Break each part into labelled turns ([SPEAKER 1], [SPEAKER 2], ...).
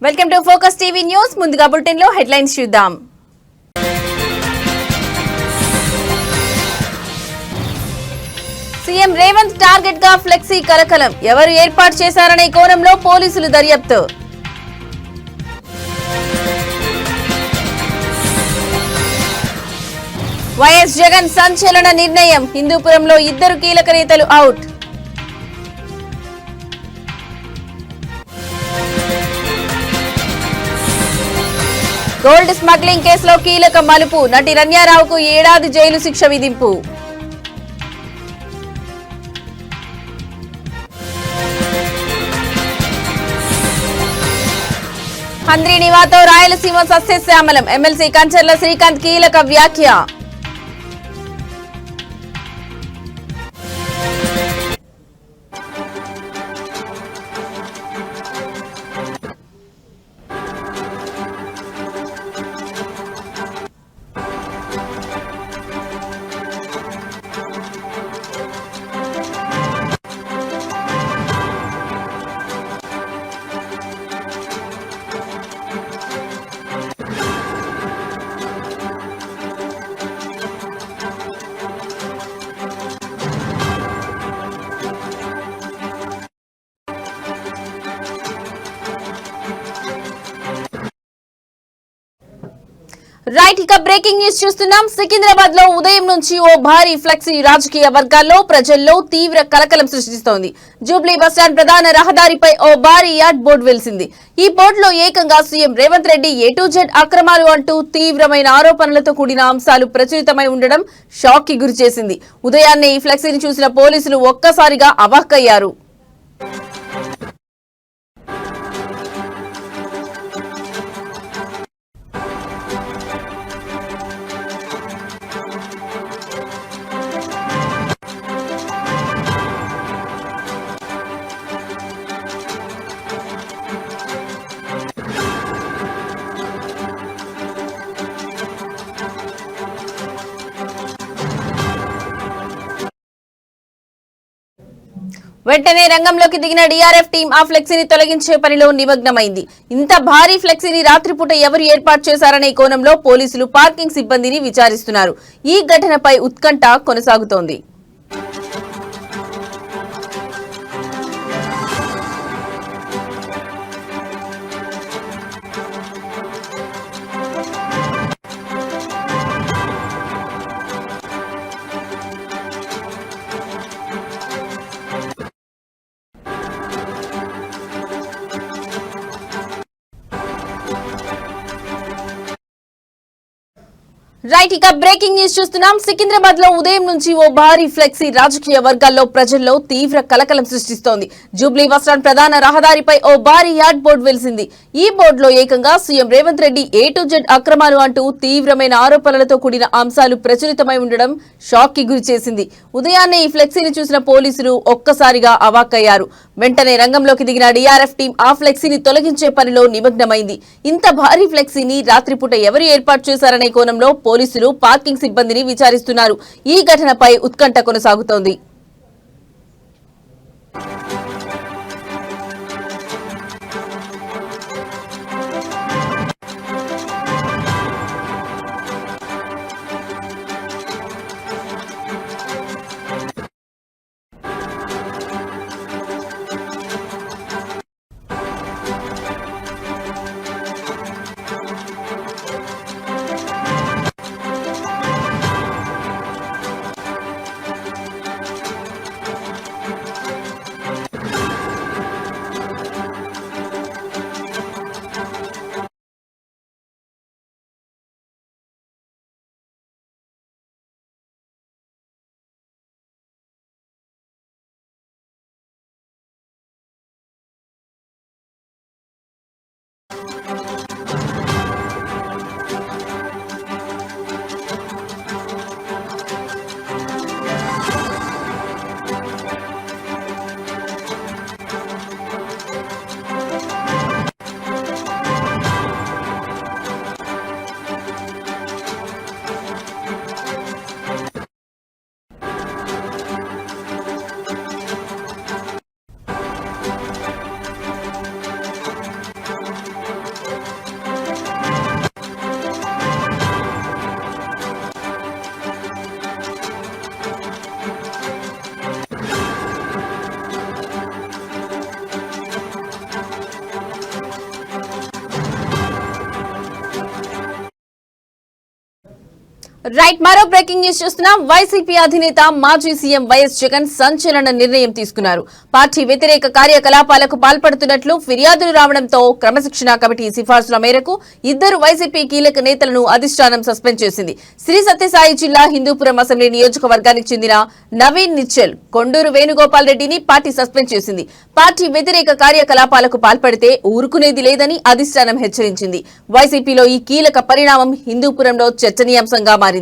[SPEAKER 1] Welcome to focus TV news. ముందుగా bulletin లో headlines చూద్దాం. సీఎం రేవంత్ టార్గెట్ గా ఫ్లెక్సీ కలకలం. ఎవరు ఏర్పాటు చేశారనే కోణంలో పోలీసులు దర్యాప్తు. వైఎస్ జగన్ సంచలన నిర్ణయం. హిందూపురంలో 2 కీలక నేతలు అవుట్. గోల్డ్ స్మగ్లింగ్ కేసులో కీలక మలుపు. నటి రన్యారావుకు 7 ఏళ్ల జైలు శిక్ష విధింపు. హంద్రీ నివాతో రాయలసీమ సస్యశ్యామలం. ఎమ్మెల్సీ కంచర్ల శ్రీకాంత్ కీలక వ్యాఖ్య. రైట్, ఇక బ్రేకింగ్ న్యూస్ చూస్తున్నాం. సికింద్రాబాద్ లో ఉదయం నుంచి ఓ భారీ ఫ్లెక్సీ రాజకీయ వర్గాల్లో ప్రజల్లో తీవ్ర కలకలం సృష్టిస్తోంది. జూబ్లీ బస్టాండ్ ప్రధాన రహదారిపై ఓ భారీ యార్డ్ బోర్డు వెలిసింది. ఈ బోర్డులో ఏకంగా CM Revanth Reddy A to Z అక్రమాలు అంటూ తీవ్రమైన ఆరోపణలతో కూడిన అంశాలు ప్రచురితమై ఉండడం షాక్ కి గురిచేసింది. ఉదయాన్నే ఈ ఫ్లెక్సీని చూసిన పోలీసులు ఒక్కసారిగా అవాక్కయ్యారు. వెంటనే రంగంలోకి దిగిన DRF టీం ఆ ఫ్లెక్సీని తొలగించే పనిలో నిమగ్నమైంది. ఇంత భారీ ఫ్లెక్సీని రాత్రిపూట ఎవరు ఏర్పాటు చేశారనే కోణంలో పోలీసులు పార్కింగ్ సిబ్బందిని విచారిస్తున్నారు. ఈ ఘటనపై ఉత్కంఠ కొనసాగుతోంది. రైట్, ఇక బ్రేకింగ్ న్యూస్ చూస్తున్నాం. సికింద్రాబాద్ లో ఉదయం నుంచి ఓ భారీ ఫ్లెక్సీ రాజకీయ వర్గాల్లో ప్రజల్లో తీవ్ర కలకలం సృష్టిస్తోంది. జూబ్లీ బస్టాండ్ ప్రధాన రహదారిపై ఓ భారీ యార్డ్ బోర్డు వెలిసింది. ఈ బోర్డులో ఏకంగా CM Revanth Reddy A to Z అక్రమాలు అంటూ తీవ్రమైన ఆరోపణలతో కూడిన అంశాలు ప్రచురితమై ఉండడం షాక్ కి గురిచేసింది. ఉదయాన్నే ఈ ఫ్లెక్సీని చూసిన పోలీసులు ఒక్కసారిగా అవాక్కయ్యారు. వెంటనే రంగంలోకి దిగిన DRF టీం ఆ ఫ్లెక్సీని తొలగించే పనిలో నిమగ్నమైంది. ఇంత భారీ ఫ్లెక్సీని రాత్రిపూట ఎవరు ఏర్పాటు చేశారనే కోణంలో పోలీసులు పార్కింగ్ సిబ్బందిని విచారిస్తున్నారు. ఈ ఘటనపై ఉత్కంఠ కొనసాగుతోంది. రైట్, మరో బ్రేకింగ్ న్యూస్ చూస్తున్నాం. వైసీపీ అధినేత మాజీ సీఎం వైఎస్ జగన్ సంచలన నిర్ణయం తీసుకున్నారు. పార్టీ వ్యతిరేక కార్యకలాపాలకు పాల్పడుతున్నట్లు ఫిర్యాదులు రావడంతో క్రమశిక్షణ కమిటీ సిఫార్సుల మేరకు ఇద్దరు వైసీపీ కీలక నేతలను అధిష్టానం సస్పెండ్ చేసింది. శ్రీ సత్యసాయి జిల్లా హిందూపురం అసెంబ్లీ నియోజకవర్గానికి చెందిన నవీన్ నిశ్చల్, కొండూరు వేణుగోపాల్ రెడ్డిని పార్టీ సస్పెండ్ చేసింది. పార్టీ వ్యతిరేక కార్యకలాపాలకు పాల్పడితే ఊరుకునేది లేదని అధిష్టానం హెచ్చరించింది. వైసీపీలో ఈ కీలక పరిణామం హిందూపురంలో చర్చనీయాంశంగా మారింది.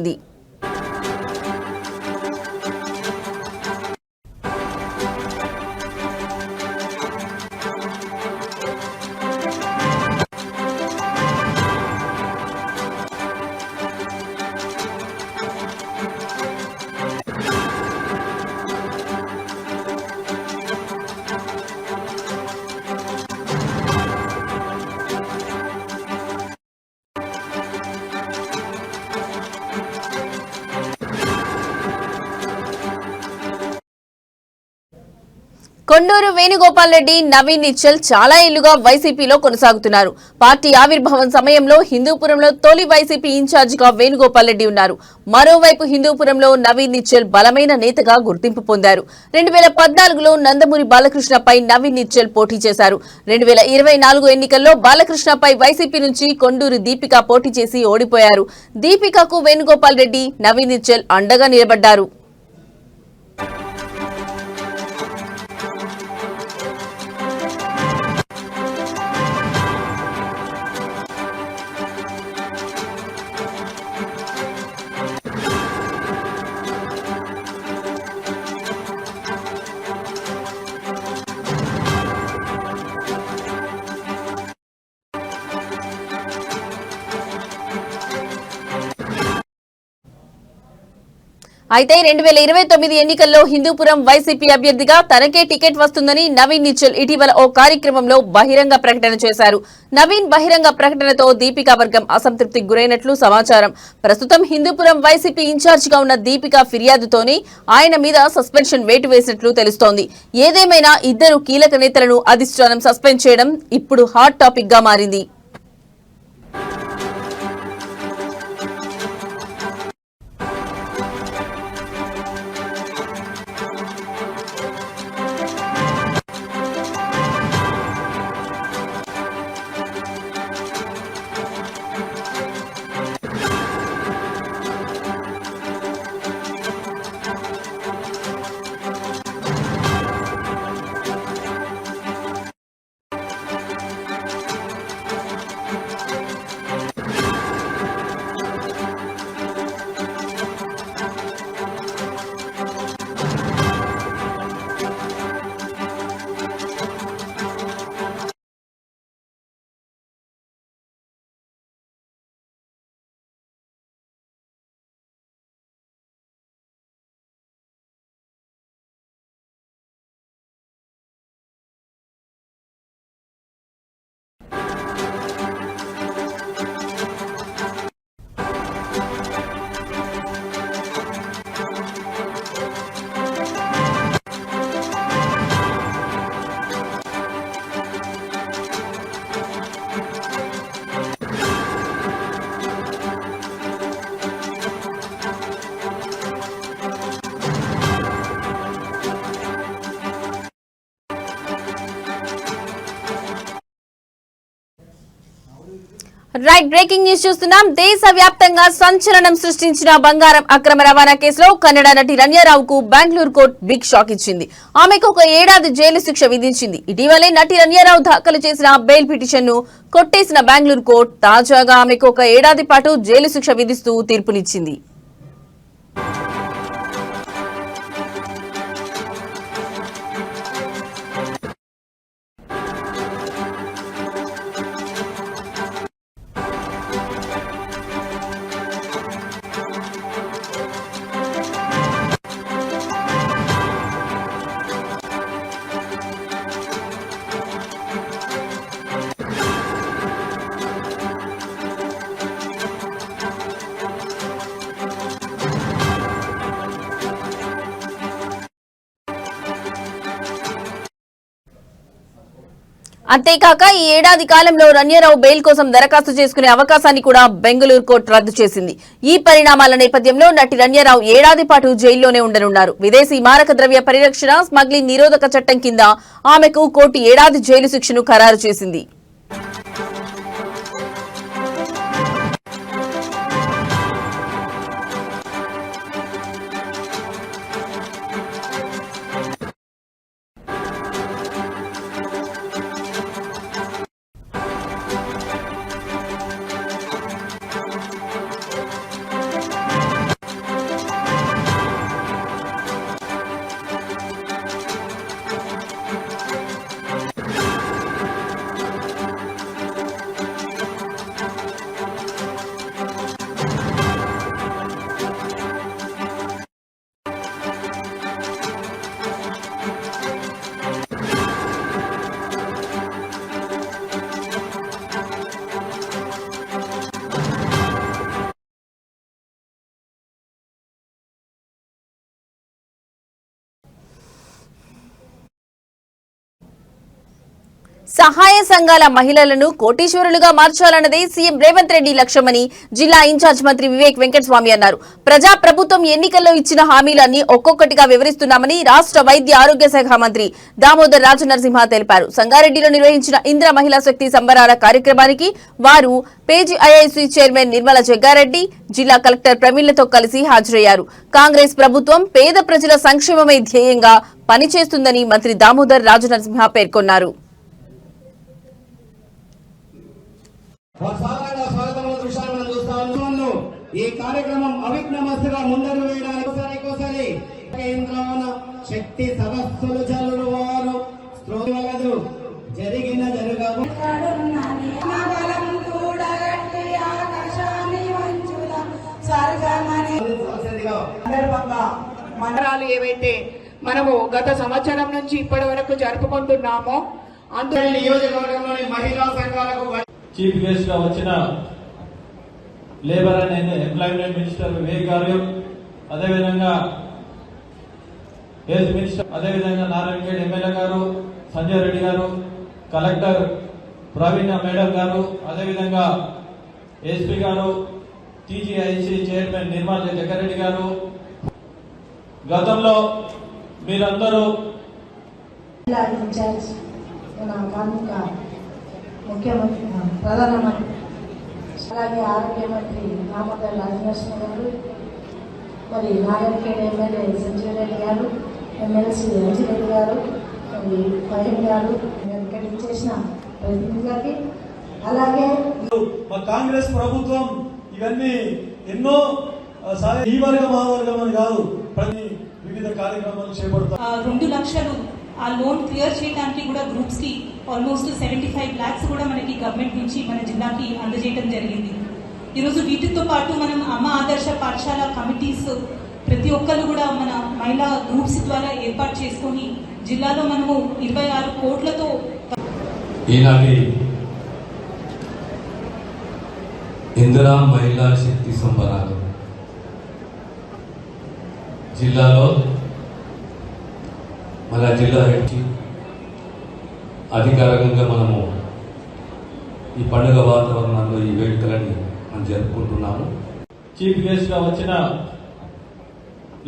[SPEAKER 1] కొండూరు వేణుగోపాల్ రెడ్డి, నవీన్ నిశ్చల్ చాలా ఏళ్లుగా వైసీపీలో కొనసాగుతున్నారు. పార్టీ ఆవిర్భావం సమయంలో హిందూపురంలో తొలి వైసీపీ ఇన్ఛార్జిగా వేణుగోపాల్ రెడ్డి ఉన్నారు. మరోవైపు హిందూపురంలో నవీన్ నిశ్చల్ బలమైన నేతగా గుర్తింపు పొందారు. 2014లో నందమూరి బాలకృష్ణపై నవీన్ నిశ్చల్ పోటీ చేశారు. 2024 ఎన్నికల్లో బాలకృష్ణపై వైసీపీ నుంచి కొండూరు దీపిక పోటీ చేసి ఓడిపోయారు. దీపికకు వేణుగోపాల్ రెడ్డి, నవీన్ నిశ్చల్ అండగా నిలబడ్డారు. అయితే 2029 ఎన్నికల్లో హిందూపురం వైసీపీ అభ్యర్థిగా తనకే టికెట్ వస్తుందని నవీన్ నిశ్చల్ ఇటీవల ఓ కార్యక్రమంలో బహిరంగ ప్రకటన చేశారు. నవీన్ బహిరంగ ప్రకటనతో దీపికా వర్గం అసంతృప్తికి గురైనట్లు సమాచారం. ప్రస్తుతం హిందూపురం వైసీపీ ఇన్ఛార్జిగా ఉన్న దీపికా ఫిర్యాదుతోనే ఆయన మీద సస్పెన్షన్ వేటు వేసినట్లు తెలుస్తోంది. ఏదేమైనా ఇద్దరు కీలక నేతలను అధిష్టానం సస్పెండ్ చేయడం ఇప్పుడు హాట్ టాపిక్ గా మారింది. రైట్, బ్రేకింగ్ న్యూస్ చూస్తున్నాం. దేశవ్యాప్తంగా సంచలనం సృష్టించిన బంగారం అక్రమ రవాణా కేసులో కన్నడ నటి రణ్యారావుకు బెంగళూరు కోర్టు బిగ్ షాక్ ఇచ్చింది. ఆమెకు 1 ఏడాది జైలు శిక్ష విధించింది. ఇటీవలే నటి రణ్యారావు దాఖలు చేసిన బెయిల్ పిటిషన్ ను కొట్టేసిన బెంగళూరు కోర్టు తాజాగా ఆమెకు 1 ఏడాది పాటు జైలు శిక్ష విధిస్తూ తీర్పునిచ్చింది. అంతేకాక ఈ ఏడాది కాలంలో రణ్యారావు బెయిల్ కోసం దరఖాస్తు చేసుకునే అవకాశాన్ని కూడా బెంగళూరు కోర్టు రద్దు చేసింది. ఈ పరిణామాల నేపథ్యంలో నటి రణ్యారావు ఏడాది పాటు జైల్లోనే ఉండనున్నారు. విదేశీ మారక ద్రవ్య పరిరక్షణ స్మగ్లింగ్ నిరోధక చట్టం కింద ఆమెకు కోర్టు ఏడాది జైలు శిక్షను ఖరారు చేసింది. సహాయ సంఘాల మహిళలను కోటీశ్వరులుగా మార్చాలన్నదే సీఎం రేవంత్ రెడ్డి లక్ష్యమని జిల్లా ఇన్ఛార్జ్ మంత్రి వివేక్ వెంకటస్వామి అన్నారు. ప్రజా ప్రభుత్వం ఎన్నికల్లో ఇచ్చిన హామీలన్నీ ఒక్కొక్కటిగా వివరిస్తున్నామని రాష్ట్ర వైద్య ఆరోగ్య శాఖ మంత్రి దామోదర్ రాజనరసింహ తెలిపారు. సంగారెడ్డిలో నిర్వహించిన ఇంద్ర మహిళా శక్తి సంబరాల కార్యక్రమానికి వారు పేజీఐఐసీ చైర్మన్ నిర్మల జగ్గారెడ్డి, జిల్లా కలెక్టర్ ప్రవీణ్లతో కలిసి హాజరయ్యారు. కాంగ్రెస్ ప్రభుత్వం పేద ప్రజల సంక్షేమమే ధ్యేయంగా పనిచేస్తుందని మంత్రి దామోదర్ రాజనరసింహ పేర్కొన్నారు.
[SPEAKER 2] ఈ కార్యక్రమం అవిఘ్నమస్తుగా ముందరు వేయడానికి కేంద్రమైన శక్తి సదస్సులు జరుగువారు వలదు జరిగిన జరగవు
[SPEAKER 3] మండలాలు ఏవైతే మనము గత సంవత్సరం నుంచి ఇప్పటి వరకు జరుపుకుంటున్నామో అందులో
[SPEAKER 2] నియోజకవర్గంలోని మహిళా సంఘాలకు
[SPEAKER 4] చీఫ్ గెస్ట్ గా వచ్చిన labour and employment minister Vivek గారు, అదేవిధంగా హెల్త్ మినిస్టర్, అదేవిధంగా నారాయణఖేడ్ ఎమ్మెల్యే గారు, సంజయ్ రెడ్డి గారు, కలెక్టర్ ప్రవీణ మేడం గారు, అదేవిధంగా ఎస్పీ గారు, టీజీఐసీ చైర్మన్ నిర్మల జగ్గారెడ్డి గారు, గతంలో మీరందరూ
[SPEAKER 5] ముఖ్యమంత్రి ప్రధానమంత్రి అలాగే ఆరోగ్య మంత్రి దామోదర్ రాజనరసింహ గారు, మరి నారాయణఖేడ్ ఎమ్మెల్యే సంజయ్ రెడ్డి గారు, ఎమ్మెల్సీ రంజిరెడ్డి గారు, మరి ఫైన్ గారు, ఇక్కడ చేసిన ప్రతినిధులకి, అలాగే
[SPEAKER 4] మా కాంగ్రెస్ ప్రభుత్వం ఇవన్నీ ఎన్నో ఈ వర్గం ఆ వర్గం అని కాదు, ప్రతి వివిధ కార్యక్రమాలు చేపడతాం.
[SPEAKER 6] 2 లక్షలు ఆ లోన్ క్లియర్ చేయడానికి కూడా గ్రూప్స్ కి ఆల్మోస్ట్ 75 lakhs కూడా మనకి గవర్నమెంట్ నుంచి మన జిల్లాకి అందజేయడం జరిగింది. ఈరోజు వీటితో పాటు మనం అమ్మ ఆదర్శ పాఠశాల కమిటీస్ ప్రతి ఒక్కరు కూడా మన మహిళా గ్రూప్స్ ద్వారా ఏర్పాటు చేసుకొని జిల్లాలో మనము 26 కోట్లతో
[SPEAKER 7] ఈనాటి ఇందిరా మహిళా శక్తి సంబరాలు జిల్లాలో మన జిల్లా హెడ్ అధికారికంగా మనము ఈ పండుగ వాతావరణంలో ఈ వేడుకలని మనం జరుపుకుంటున్నాము.
[SPEAKER 4] చీఫ్ గెస్ట్ గా వచ్చిన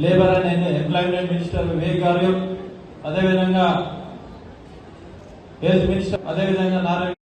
[SPEAKER 4] labour and employment minister Vivek గారు, అదేవిధంగా హెల్త్ మినిస్టర్, అదేవిధంగా నారాయణ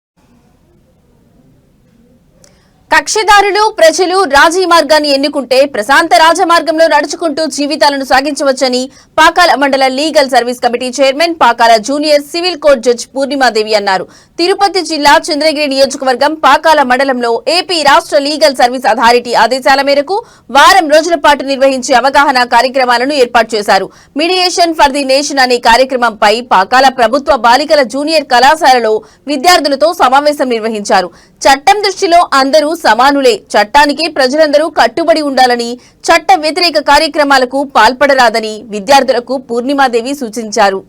[SPEAKER 1] కక్షదారులు ప్రజలు రాజీ మార్గాన్ని ఎన్నుకుంటే ప్రశాంత రాజమార్గంలో నడుచుకుంటూ జీవితాలను సాగించవచ్చని పాకాల మండల legal service committee chairman, Pakala junior civil court judge Purnima Devi అన్నారు. తిరుపతి జిల్లా చంద్రగిరి నియోజకవర్గం పాకాల మండలంలో ఏపీ రాష్ట్ర లీగల్ సర్వీస్ అథారిటీ ఆదేశాల మేరకు వారం రోజుల పాటు నిర్వహించే అవగాహన కార్యక్రమాలను ఏర్పాటు చేశారు. మీడియేషన్ ఫర్ ది నేషన్ అనే కార్యక్రమంపై పాకాల ప్రభుత్వ బాలికల జూనియర్ కళాశాలలో విద్యార్థులతో సమావేశం నిర్వహించారు. చట్టం దృష్టిలో అందరూ సమానులే, చట్టానికి ప్రజలందరూ కట్టుబడి ఉండాలని, చట్ట వ్యతిరేక కార్యక్రమాలకు పాల్పడరాదని విద్యార్థులకు పూర్ణిమాదేవి సూచించారు.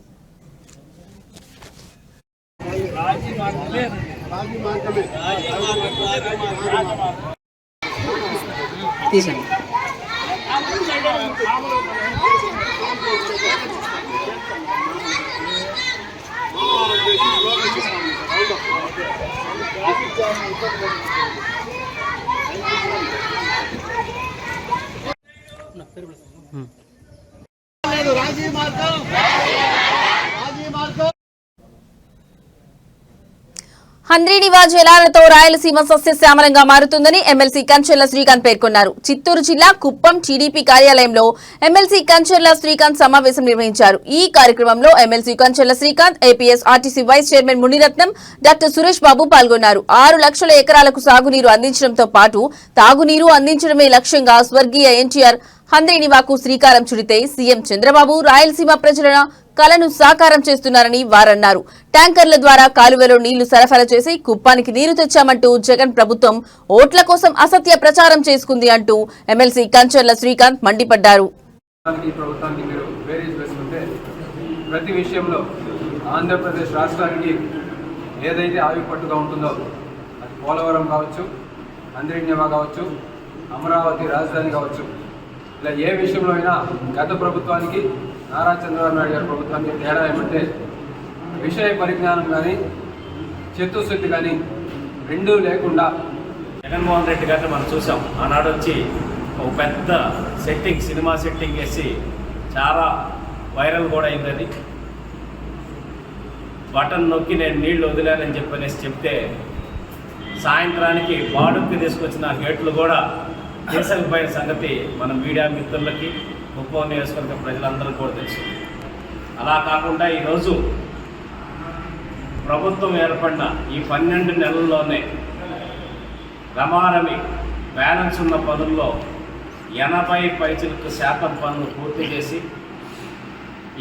[SPEAKER 1] హంద్రీనివా జలాలతో రాయలసీమ సస్యశ్యామలంగా మారుతుందని ఎమ్మెల్సీ కంచెర్ల శ్రీకాంత్ పేర్కొన్నారు. చిత్తూరు జిల్లా కుప్పం టీడీపీ కార్యాలయంలో ఎమ్మెల్సీ కంచెర్ల శ్రీకాంత్ సమావేశం నిర్వహించారు. ఈ కార్యక్రమంలో MLC Kancherla Srikanth, APS RTC vice chairman Muniratnam, doctor Suresh Babu పాల్గొన్నారు. 6 లక్షల ఎకరాలకు సాగునీరు అందించడంతో పాటు తాగునీరు అందించడమే లక్ష్యంగా స్వర్గీయ ఎన్టీఆర్ హంద్రీనివాకు శ్రీకారం చుడితే సీఎం చంద్రబాబు రాయలసీమ ప్రజల కలను సాకారం చేస్తున్నారని వారన్నారు. ట్యాంకర్ల ద్వారా కాలువలో నీళ్లు సరఫరా చేసి కుప్పానికి నీరు తెచ్చామంటూ జగన్ ప్రభుత్వం ఓట్ల కోసం అసత్య ప్రచారం చేసుకుంది అంటూ ఎమ్మెల్సీ కంచెర్ల శ్రీకాంత్ మండిపడ్డారు.
[SPEAKER 8] ప్రతి విషయంలో ఆంధ్రప్రదేశ్ రాష్ట్రానికి ఏదైతే ఆయుపట్టుగా ఉంటుందో అది పోలవరం కావచ్చు, హంద్రీనివా కావచ్చు, అమరావతి రాజధాని కావచ్చు, ఇలా ఏ విషయంలో అయినా గత ప్రభుత్వానికి నారా చంద్రబాబు నాయుడు గారి ప్రభుత్వానికి తేడా ఏమంటే విషయ పరిజ్ఞానం కానీ చిత్తశుద్ధి కానీ రెండూ లేకుండా.
[SPEAKER 9] జగన్మోహన్ రెడ్డి గారిని మనం చూసాం. ఆనాడు వచ్చి ఒక పెద్ద సినిమా సెట్టింగ్ వేసి చాలా వైరల్ కూడా అయింది. బటన్ నొక్కి నేను నీళ్లు వదిలానని చెప్తే సాయంత్రానికి బాడుక్కి తీసుకొచ్చిన గేట్లు కూడా తీసుకుపోయిన సంగతి మన మీడియా మిత్రులకి, కుప్పం నియోజకవర్గ ప్రజలందరికీ కూడా తెలుసు. అలా కాకుండా ఈరోజు ప్రభుత్వం ఏర్పడిన ఈ 12 నెలల్లోనే రమారమి బ్యాలెన్స్ ఉన్న పనుల్లో 80% పనులు పూర్తి చేసి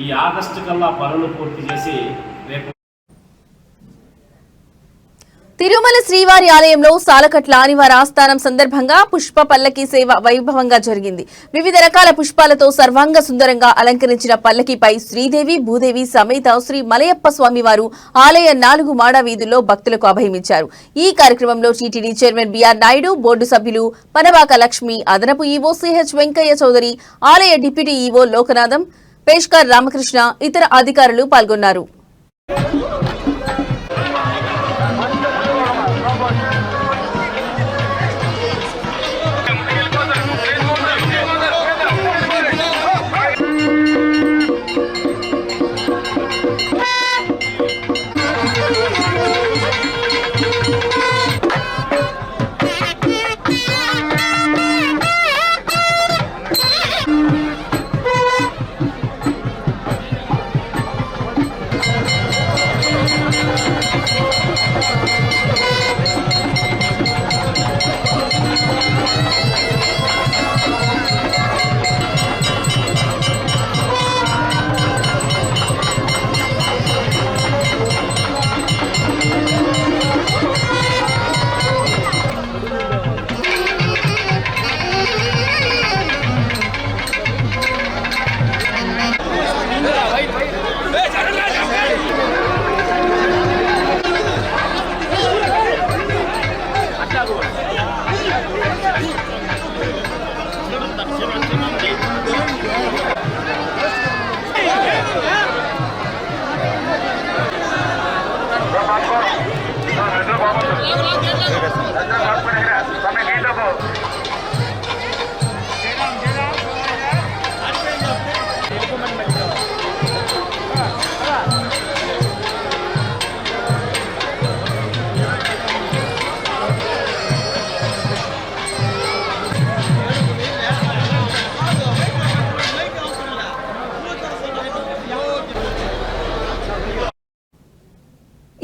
[SPEAKER 9] ఈ ఆగస్టు కల్లా పనులు పూర్తి చేసి రేపు
[SPEAKER 1] తిరుమల శ్రీవారి ఆలయంలో సాలకట్ల ఆదివార ఆస్థానం సందర్భంగా పుష్ప పల్లకి సేవ వైభవంగా జరిగింది. వివిధ రకాల పుష్పాలతో సర్వాంగ సుందరంగా అలంకరించిన పల్లకిపై శ్రీదేవి, భూదేవి సమేత శ్రీ మలయప్ప స్వామివారు ఆలయ 4 మాడ వీధుల్లో భక్తులకు అభయమిచ్చారు. ఈ కార్యక్రమంలో టీటీడీ చైర్మన్ బీఆర్ నాయుడు, బోర్డు సభ్యులు పనబాక లక్ష్మి, అదనపు ఈవో సిహెచ్ వెంకయ్య చౌదరి, ఆలయ డిప్యూటీ ఈవో లోకనాథం, పేష్కర్ రామకృష్ణ, ఇతర అధికారులు పాల్గొన్నారు.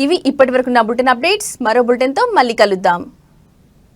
[SPEAKER 1] ఇవి ఇప్పటివరకు నా బులెటిన్ అప్డేట్స్. మరో బులెటిన్తో మళ్ళీ కలుద్దాం.